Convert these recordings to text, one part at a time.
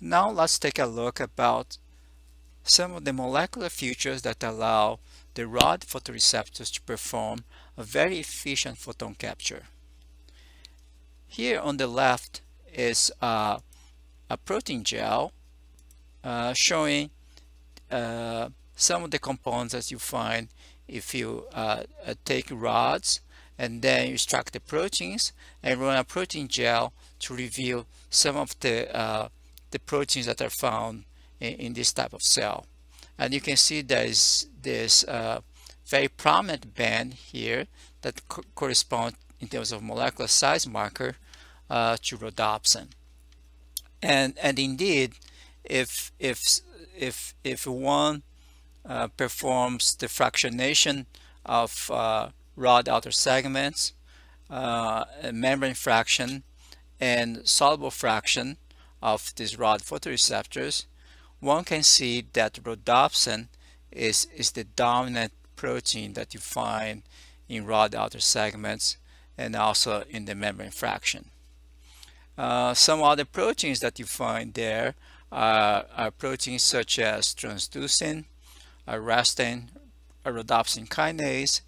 Now let's take a look about some of the molecular features that allow the rod photoreceptors to perform a very efficient photon capture. Here on the left is a protein gel showing some of the components that you find if you take rods and then you extract the proteins and run a protein gel to reveal some of the proteins that are found in this type of cell. And you can see there is this very prominent band here that corresponds in terms of molecular size marker to rhodopsin. And indeed, if one performs the fractionation of rod outer segments, membrane fraction, and soluble fraction of these rod photoreceptors, one can see that rhodopsin is the dominant protein that you find in rod outer segments and also in the membrane fraction. Some other proteins that you find there are proteins such as transducin, arrestin, rhodopsin kinase,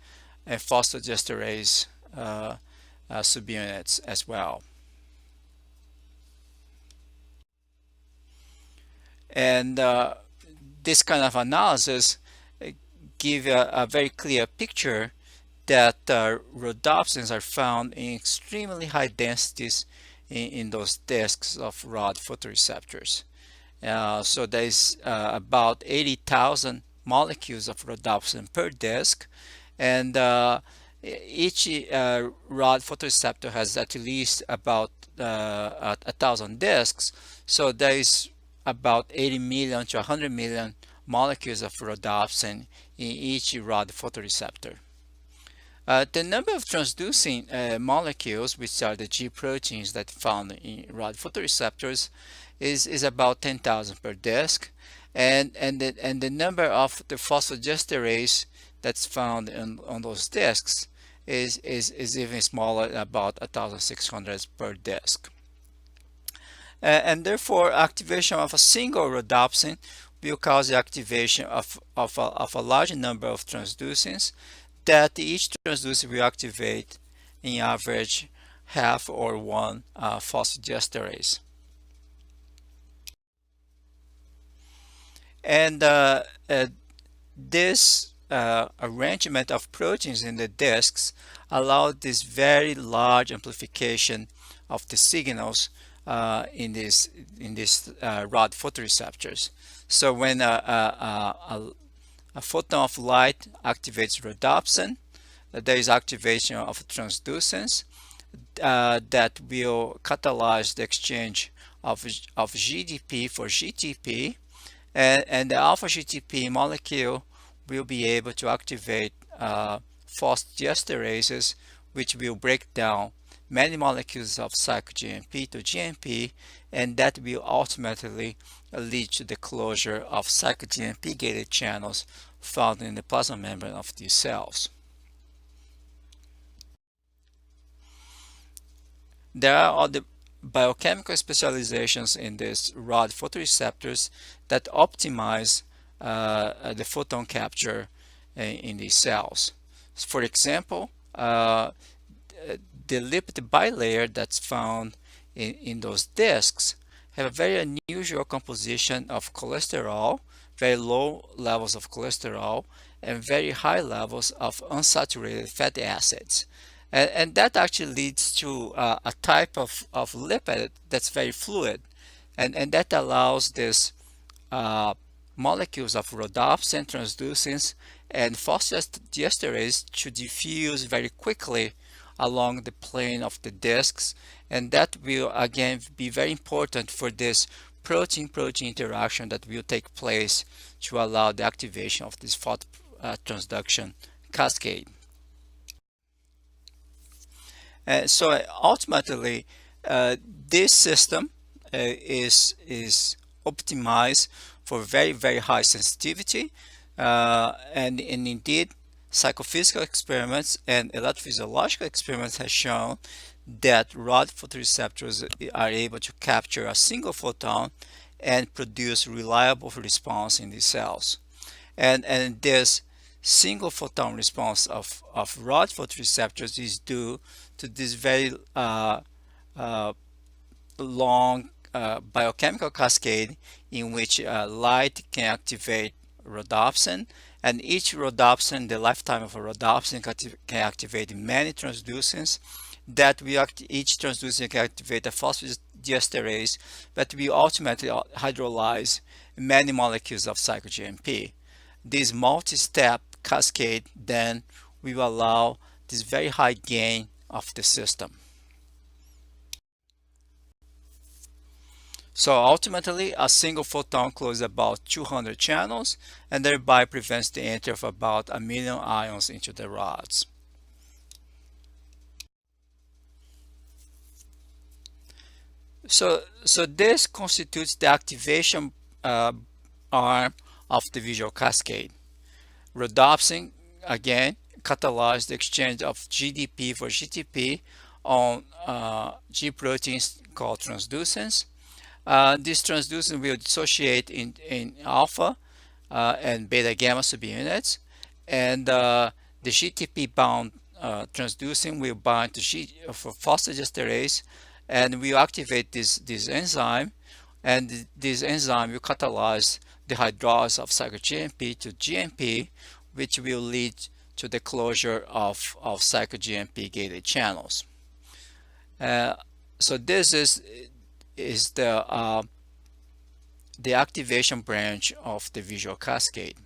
and phosphodiesterase subunits as well. And this kind of analysis give a very clear picture that rhodopsins are found in extremely high densities in those disks of rod photoreceptors. So there is about 80,000 molecules of rhodopsin per disk, and each rod photoreceptor has at least about 1,000 disks. So there is about 80 million to 100 million molecules of rhodopsin in each rod photoreceptor. The number of transducing molecules, which are the G proteins that found in rod photoreceptors, is about 10,000 per disk, and the number of the phosphodiesterase that's found on those disks is even smaller, about 1,600 per disk. And therefore, activation of a single rhodopsin will cause the activation of a large number of transducins, that each transducin will activate in average half or one phosphodiesterase. And this arrangement of proteins in the disks allowed this very large amplification of the signals in this rod photoreceptors. So when a photon of light activates rhodopsin, there is activation of transducins that will catalyze the exchange of GDP for GTP, and the alpha GTP molecule will be able to activate phosphodiesterases, which will break down many molecules of psycho-GMP to GMP, and that will ultimately lead to the closure of psycho-GMP gated channels found in the plasma membrane of these cells. There are other biochemical specializations in these rod photoreceptors that optimize the photon capture in these cells. For example, the lipid bilayer that's found in those disks have a very unusual composition of cholesterol, very low levels of cholesterol, and very high levels of unsaturated fatty acids. And that actually leads to a type of lipid that's very fluid, and that allows this molecules of rhodopsin, transducins, and phosphodiesterase to diffuse very quickly along the plane of the disks, and that will again be very important for this protein-protein interaction that will take place to allow the activation of this phototransduction cascade. So ultimately, this system is optimized for very, very high sensitivity, and indeed psychophysical experiments and electrophysiological experiments have shown that rod photoreceptors are able to capture a single photon and produce reliable response in these cells. And this single photon response of rod photoreceptors is due to this very uh, long biochemical cascade in which light can activate rhodopsin, and each rhodopsin, the lifetime of a rhodopsin can activate many transducins that each transducin can activate a phosphodiesterase that we ultimately hydrolyze many molecules of psycho-GMP. This multi-step cascade then will allow this very high gain of the system. So ultimately, a single photon closes about 200 channels and thereby prevents the entry of about 1,000,000 ions into the rods. So this constitutes the activation arm of the visual cascade. Rhodopsin, again, catalyzes the exchange of GDP for GTP on G proteins called transducins. This transducin will dissociate in alpha and beta gamma subunits, and the GTP bound transducin will bind to for phosphodiesterase and will activate this enzyme, and this enzyme will catalyze the hydrolysis of psycho-GMP to GMP, which will lead to the closure of psycho-GMP gated channels. So this is the activation branch of the visual cascade.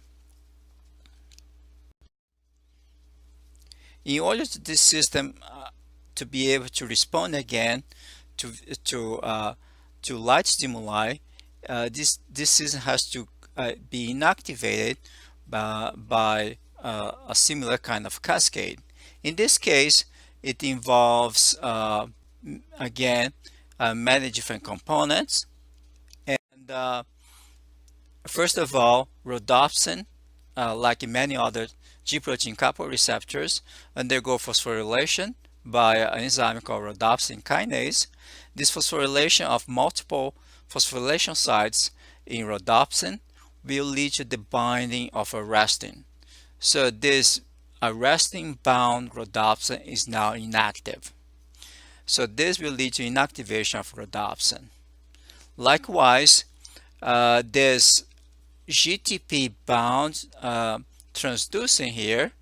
In order to this system to be able to respond again to light stimuli, this system has to be inactivated by a similar kind of cascade. In this case, it involves again many different components, and first of all, rhodopsin, like many other G protein coupled receptors, undergo phosphorylation by an enzyme called rhodopsin kinase. This phosphorylation of multiple phosphorylation sites in rhodopsin will lead to the binding of arrestin. So this arrestin bound rhodopsin is now inactive. So this will lead to inactivation of rhodopsin. Likewise, this GTP bound transducin here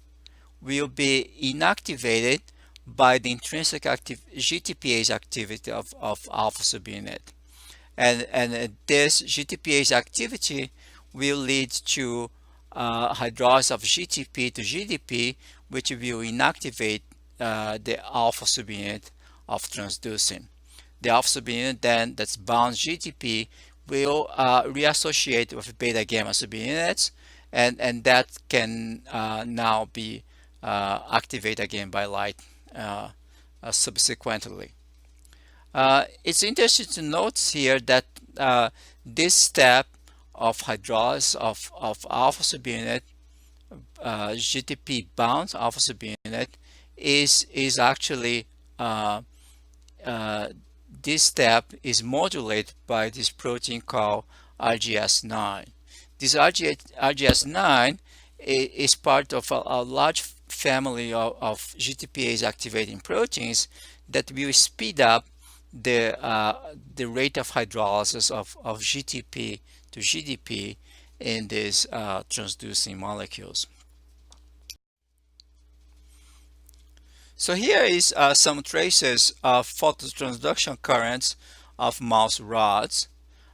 will be inactivated by the intrinsic GTPase activity of alpha subunit. And this GTPase activity will lead to hydrolysis of GTP to GDP, which will inactivate the alpha subunit of transducin. The alpha subunit then that's bound GTP will reassociate with beta gamma subunits, and that can now be activated again by light subsequently. It's interesting to note here that this step of hydrolysis of alpha subunit, GTP bound alpha subunit, is actually this step is modulated by this protein called RGS9. This RGS9 is part of a large family of GTPase activating proteins that will speed up the rate of hydrolysis of GTP to GDP in these transducing molecules. So here is some traces of phototransduction currents of mouse rods.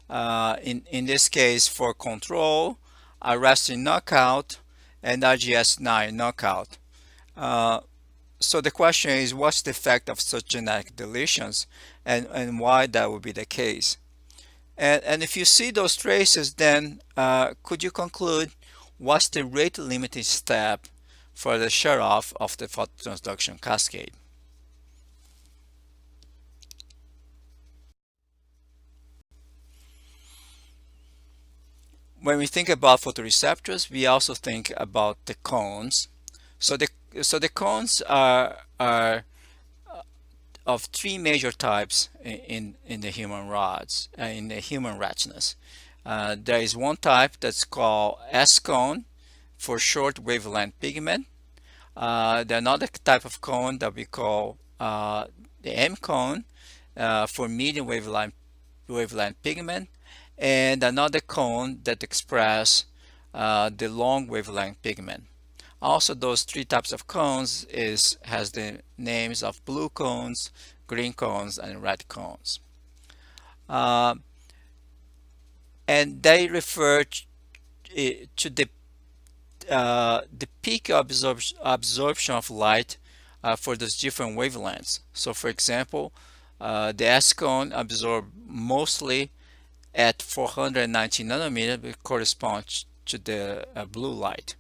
In this case, for control, arrestin knockout, and RGS9 knockout. So the question is, what's the effect of such genetic deletions, and why that would be the case? And if you see those traces, then could you conclude what's the rate limiting step for the shut-off of the phototransduction cascade? When we think about photoreceptors, we also think about the cones. So the cones are of three major types in the human rods, in the human retinas. There is one type that's called S cone for short wavelength pigment. There's another type of cone that we call the M cone for medium wavelength pigment, and another cone that express the long wavelength pigment. Also, those three types of cones has the names of blue cones, green cones, and red cones. Uh, and they refer to the peak absorption of light for those different wavelengths. So, for example, the S cone absorb mostly at 490 nanometers, which corresponds to the blue light,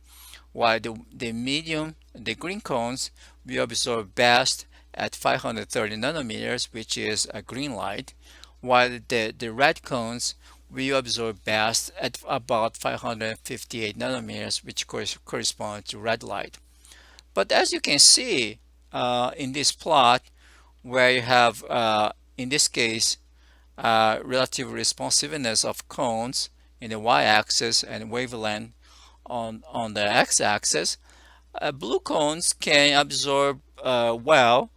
while the green cones, will absorb best at 530 nanometers, which is a green light, while the red cones will absorb best at about 558 nanometers, which corresponds to red light. But as you can see in this plot, where you have, in this case, relative responsiveness of cones in the y-axis and wavelength on the x-axis, blue cones can absorb well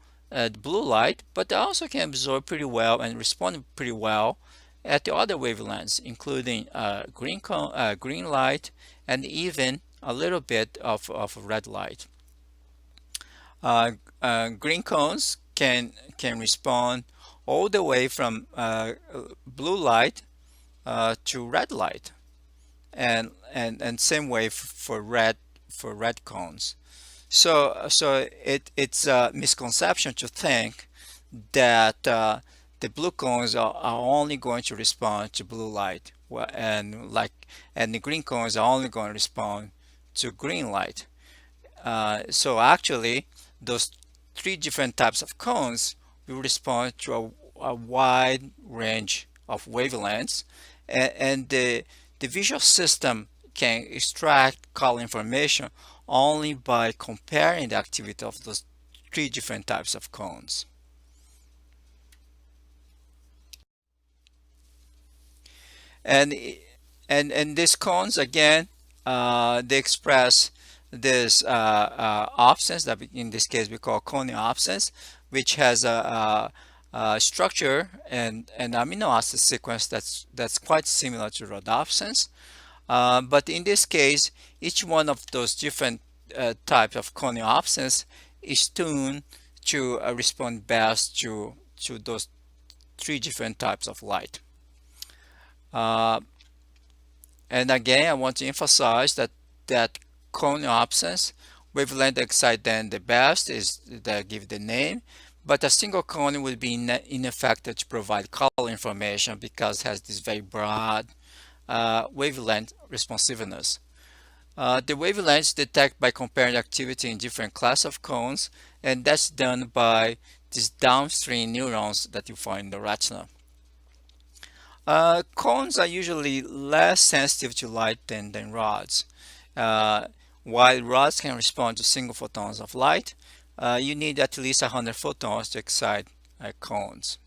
blue light, but they also can absorb pretty well and respond pretty well at the other wavelengths, including green light, and even a little bit of red light. Green cones can respond all the way from blue light to red light, and same way for red cones. So it's a misconception to think that the blue cones are only going to respond to blue light, and the green cones are only going to respond to green light. So actually, those three different types of cones will respond to a wide range of wavelengths, and the visual system can extract color information only by comparing the activity of those three different types of cones. And these cones again, they express this absence that in this case we call corneal absence, which has a structure and an amino acid sequence that's quite similar to rhodopsins. But in this case, each one of those different types of corneal absence is tuned to respond best to those three different types of light. And again, I want to emphasize that corneal absence, wavelength that excite then the best is that give the name, but a single cone would be ineffective to provide color information because it has this very broad wavelength responsiveness. The wavelengths detect by comparing activity in different class of cones, and that's done by these downstream neurons that you find in the retina. Cones are usually less sensitive to light than rods. While rods can respond to single photons of light, you need at least 100 photons to excite cones.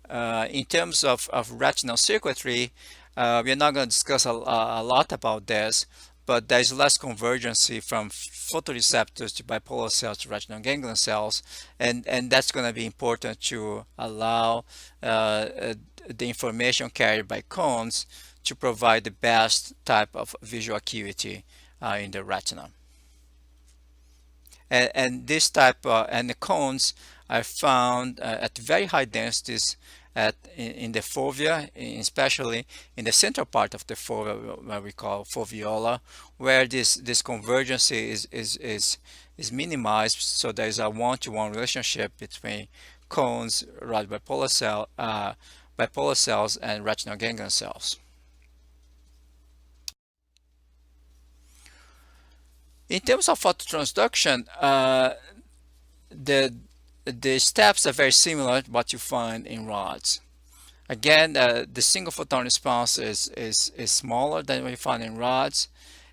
In terms of retinal circuitry, we're not going to discuss a lot about this, but there's less convergency from photoreceptors to bipolar cells to retinal ganglion cells, and that's going to be important to allow the information carried by cones to provide the best type of visual acuity in the retina. And this type and the cones are found at very high densities in the fovea, especially in the central part of the fovea, what we call foveola, where this convergence is minimized, so there is a one-to-one relationship between cones, rod bipolar cells, and retinal ganglion cells. In terms of phototransduction, the steps are very similar to what you find in rods. Again, the single photon response is smaller than what you find in rods,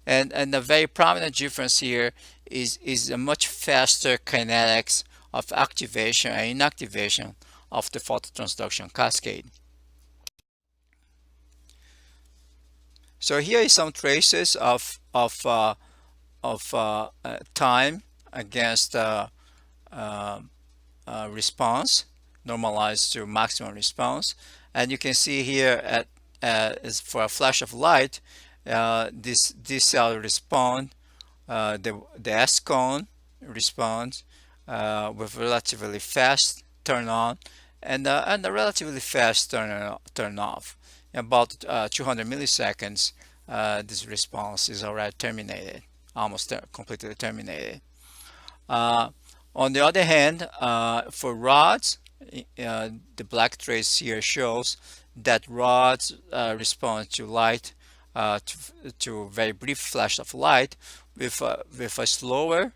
and the very prominent difference here is a much faster kinetics of activation and inactivation of the phototransduction cascade. So here is some traces of time against uh, response normalized to maximum response, and you can see here at is for a flash of light, this cell respond, the S cone responds with relatively fast turn on and a relatively fast turn off. In about 200 milliseconds, this response is already terminated, almost completely terminated. On the other hand, for rods, the black trace here shows that rods respond to light, to very brief flash of light with a slower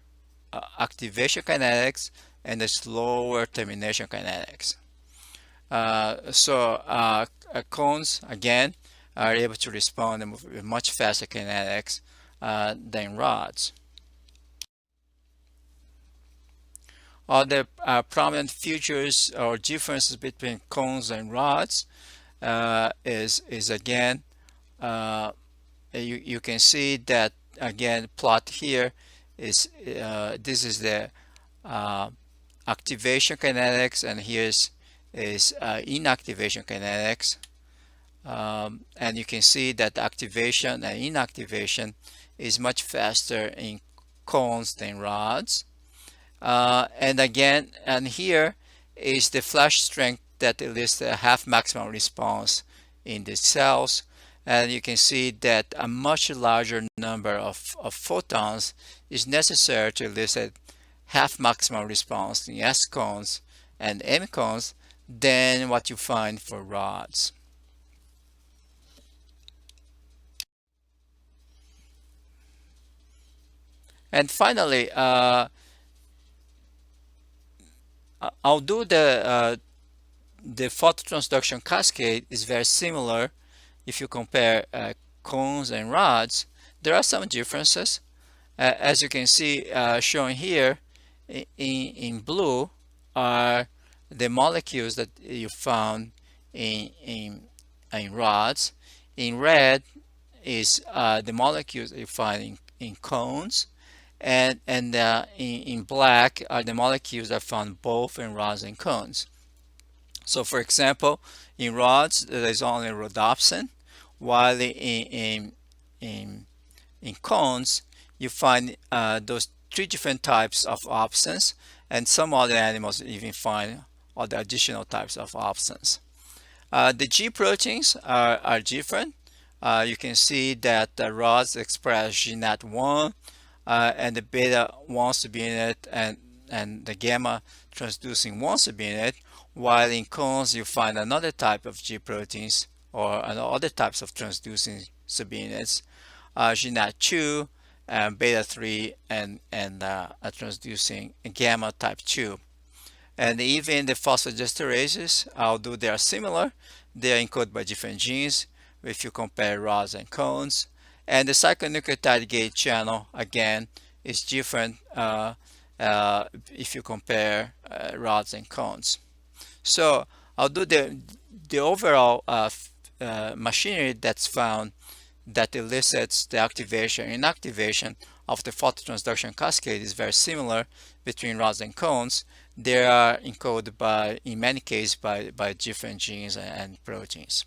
activation kinetics and a slower termination kinetics. Cones again are able to respond with much faster kinetics than rods. Other prominent features or differences between cones and rods is again, you can see that again plot here is this is the activation kinetics, and here's is inactivation kinetics, and you can see that activation and inactivation is much faster in cones than rods. And again, and here is the flash strength that elicits a half maximum response in the cells, and you can see that a much larger number of photons is necessary to elicit half maximum response in S cones and M cones than what you find for rods. And finally, although the phototransduction cascade is very similar if you compare cones and rods, there are some differences. As you can see shown here in blue are the molecules that you found in rods. In red is the molecules that you find in cones, and in black are the molecules that are found both in rods and cones. So for example, in rods there is only rhodopsin, while in cones you find those three different types of opsins, and some other animals even find other additional types of opsins. The G proteins are different. You can see that the rods express GNAT1, and the beta wants to be in it, and the gamma transducing wants to be in it, while in cones you find another type of G proteins or other types of transducing subunits, GNAT2, beta 3, and transducing gamma type 2. And even the phosphodiesterase, although they are similar, they are encoded by different genes if you compare rods and cones. And the cyclonucleotide gate channel again is different if you compare rods and cones. So although the overall machinery that's found that elicits the activation and inactivation of the phototransduction cascade is very similar between rods and cones, they are encoded in many cases by different genes and proteins.